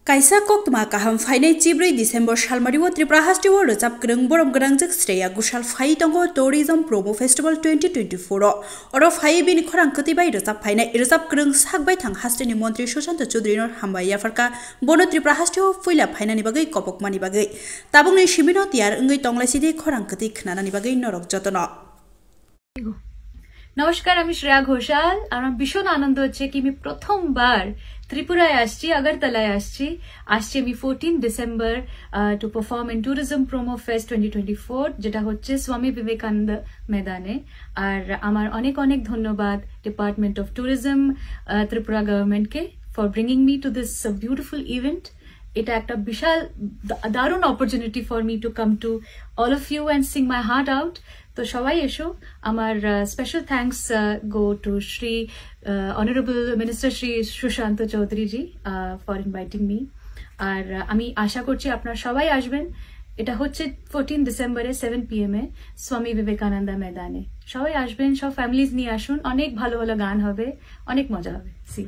Kaisa koktma kaham fainai Chibri December Shalmariwo Tripura Hastiwo Rojab Grung Borom Grangjak Streya Gushal Fai Tongo Tourism Promo Festival 2024 Oro Fai Bin Korang Ketibai Rojab Fainai Rojab Grung Sakbai Thang Hastini Montri Sushanta Chudri Nor Hamba Yafarka Bono Tripura Hastiwo Fuila Fainani Bagai Kopok Mani Bagai Tabung ni Shimino Tiar Ngai Tonglai Sidi Korang Keti Knanani Bagai Norok Jotono নমস্কার আমি শ্রেয়া ঘোষাল আমার ভীষণ আনন্দ হচ্ছে কি আমি প্রথমবার ত্রিপুরায় আসছি আগরতলায় আসছি আমি 14 December to perform in tourism promo fest 2024 যেটা হচ্ছে স্বামী বিবেকানন্দ ময়দানে আর আমার অনেক অনেক ধন্যবাদ ডিপার্টমেন্ট অফ ট্যুরিজম ত্রিপুরা গভর্নমেন্টকে for bringing me to this beautiful event এটা একটা বিশাল দারুণ opportunity for me to come to all of you and sing my heart out তো সবাই এসো আমার special thanks go to Shri honourable minister Shri Sushanta Chowdhury ji for inviting me আর আমি আশা করছি আপনারা সবাই আসবেন এটা হচ্ছে 14 ডিসেম্বরে 7 PM এ স্বামী বিবেকানন্দ ময়দানে সবাই আসবেন সব ফ্যামিলিজ নিয়ে আসুন অনেক ভালো ভালো গান হবে অনেক মজা হবে সি